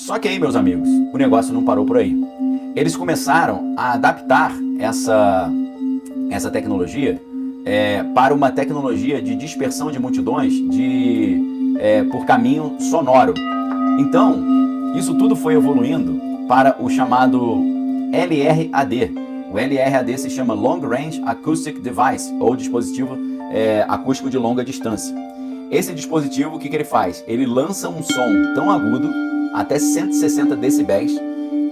Só que aí, meus amigos, o negócio não parou por aí. Eles começaram a adaptar essa tecnologia para uma tecnologia de dispersão de multidões por caminho sonoro. Então, isso tudo foi evoluindo para o chamado LRAD. O LRAD se chama Long Range Acoustic Device, ou dispositivo acústico de longa distância. Esse dispositivo, o que ele faz? Ele lança um som tão agudo, até 160 decibéis,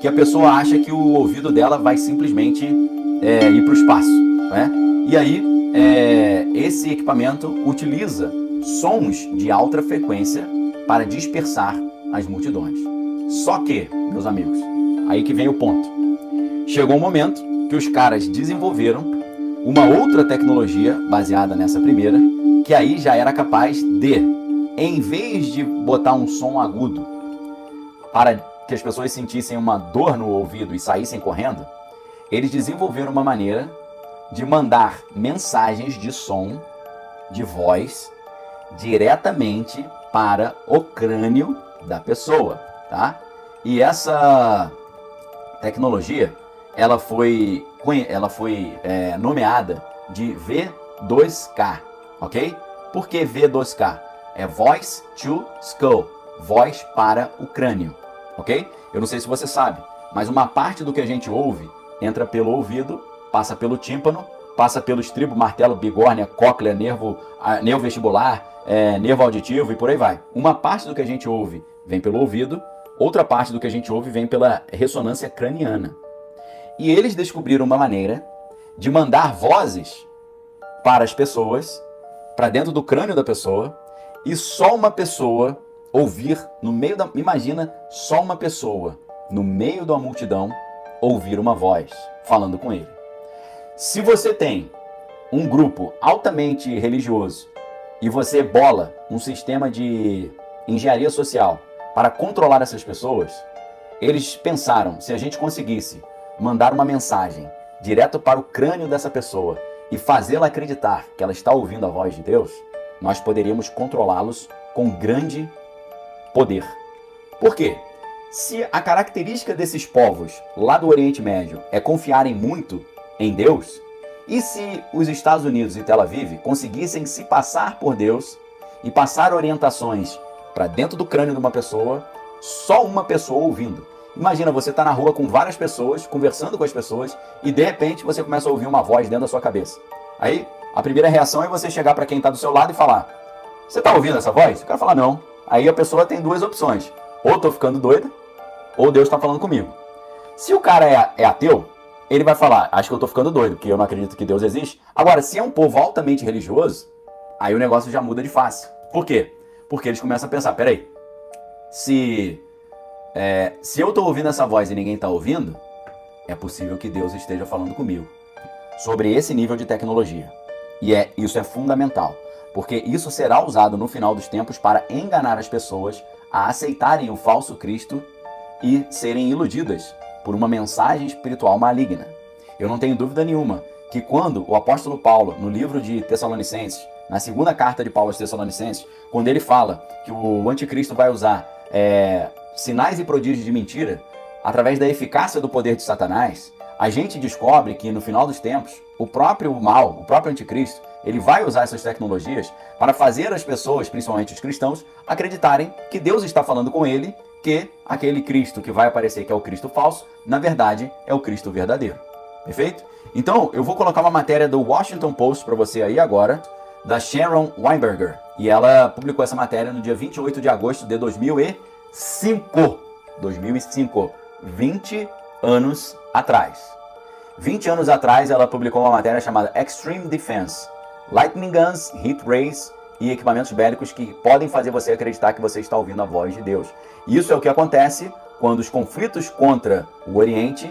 que a pessoa acha que o ouvido dela vai simplesmente ir para o espaço, né? E aí, esse equipamento utiliza sons de alta frequência para dispersar as multidões. Só que, meus amigos, aí que vem o ponto. Chegou um momento que os caras desenvolveram uma outra tecnologia baseada nessa primeira, que aí já era capaz de, em vez de botar um som agudo para que as pessoas sentissem uma dor no ouvido e saíssem correndo, eles desenvolveram uma maneira de mandar mensagens de som, de voz, diretamente para o crânio da pessoa, tá? E essa tecnologia, ela foi nomeada de V2K, ok? Por que V2K? É Voice to Skull, voz para o crânio, ok? Eu não sei se você sabe, mas uma parte do que a gente ouve entra pelo ouvido, passa pelo tímpano, passa pelo estribo, martelo, bigórnia, cóclea, nervo vestibular, nervo auditivo e por aí vai. Uma parte do que a gente ouve vem pelo ouvido, outra parte do que a gente ouve vem pela ressonância craniana. E eles descobriram uma maneira de mandar vozes para as pessoas, para dentro do crânio da pessoa, e só uma pessoa ouvir no meio da... Imagina só uma pessoa no meio da multidão ouvir uma voz falando com ele. Se você tem um grupo altamente religioso e você bola um sistema de engenharia social para controlar essas pessoas, eles pensaram, se a gente conseguisse mandar uma mensagem direto para o crânio dessa pessoa e fazê-la acreditar que ela está ouvindo a voz de Deus, nós poderíamos controlá-los com grande poder. Por quê? Se a característica desses povos lá do Oriente Médio é confiarem muito em Deus, e se os Estados Unidos e Tel Aviv conseguissem se passar por Deus e passar orientações para dentro do crânio de uma pessoa, só uma pessoa ouvindo. Imagina, você está na rua com várias pessoas, conversando com as pessoas, e de repente você começa a ouvir uma voz dentro da sua cabeça. Aí, a primeira reação é você chegar para quem está do seu lado e falar: você está ouvindo essa voz? O cara fala: não. Aí a pessoa tem duas opções: ou estou ficando doida, ou Deus está falando comigo. Se o cara é ateu, ele vai falar: acho que eu estou ficando doido, porque eu não acredito que Deus existe. Agora, se é um povo altamente religioso, aí o negócio já muda de face. Por quê? Porque eles começam a pensar: peraí, se eu estou ouvindo essa voz e ninguém está ouvindo, é possível que Deus esteja falando comigo sobre esse nível de tecnologia. E isso é fundamental, porque isso será usado no final dos tempos para enganar as pessoas a aceitarem o falso Cristo e serem iludidas por uma mensagem espiritual maligna. Eu não tenho dúvida nenhuma que quando o apóstolo Paulo, no livro de Tessalonicenses, na segunda carta de Paulo aos Tessalonicenses, quando ele fala que o anticristo vai usar sinais e prodígios de mentira, através da eficácia do poder de Satanás, a gente descobre que no final dos tempos, o próprio mal, o próprio anticristo, ele vai usar essas tecnologias para fazer as pessoas, principalmente os cristãos, acreditarem que Deus está falando com ele, que aquele Cristo que vai aparecer, que é o Cristo falso, na verdade é o Cristo verdadeiro. Perfeito? Então, eu vou colocar uma matéria do Washington Post para você aí agora, da Sharon Weinberger, e ela publicou essa matéria no dia 28 de agosto de 2005. 20 anos atrás. 20 anos atrás, ela publicou uma matéria chamada Extreme Defense, Lightning Guns, Heat Rays e equipamentos bélicos que podem fazer você acreditar que você está ouvindo a voz de Deus. Isso é o que acontece quando os conflitos contra o Oriente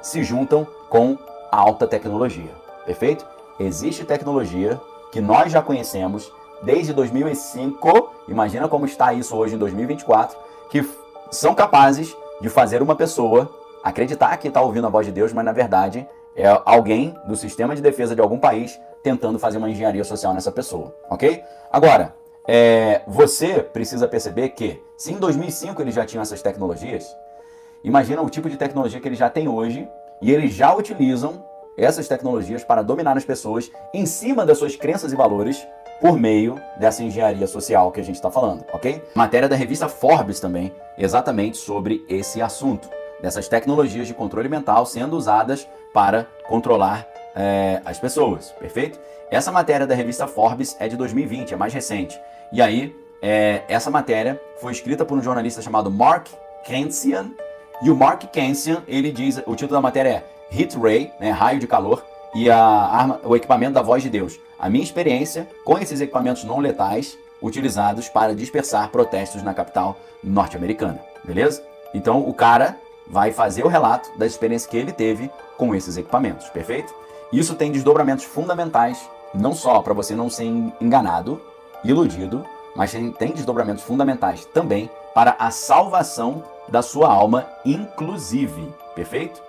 se juntam com a alta tecnologia. Perfeito? Existe tecnologia que nós já conhecemos desde 2005, imagina como está isso hoje em 2024, que são capazes de fazer uma pessoa acreditar que está ouvindo a voz de Deus, mas na verdade é alguém do sistema de defesa de algum país tentando fazer uma engenharia social nessa pessoa, ok? Agora, Você precisa perceber que, se em 2005 eles já tinham essas tecnologias, imagina o tipo de tecnologia que eles já têm hoje, e eles já utilizam essas tecnologias para dominar as pessoas em cima das suas crenças e valores por meio dessa engenharia social que a gente está falando, ok? Matéria da revista Forbes também, exatamente sobre esse assunto, dessas tecnologias de controle mental sendo usadas para controlar as pessoas, perfeito? Essa matéria da revista Forbes é de 2020, é mais recente. E aí, essa matéria foi escrita por um jornalista chamado Mark Cansian. E o Mark Cansian, ele diz, o título da matéria é Heat Ray, né, raio de calor, e o equipamento da voz de Deus. A minha experiência com esses equipamentos não letais utilizados para dispersar protestos na capital norte-americana, beleza? Então o cara vai fazer o relato da experiência que ele teve com esses equipamentos, perfeito? Isso tem desdobramentos fundamentais, não só para você não ser enganado, iludido, mas tem desdobramentos fundamentais também para a salvação da sua alma, inclusive, perfeito?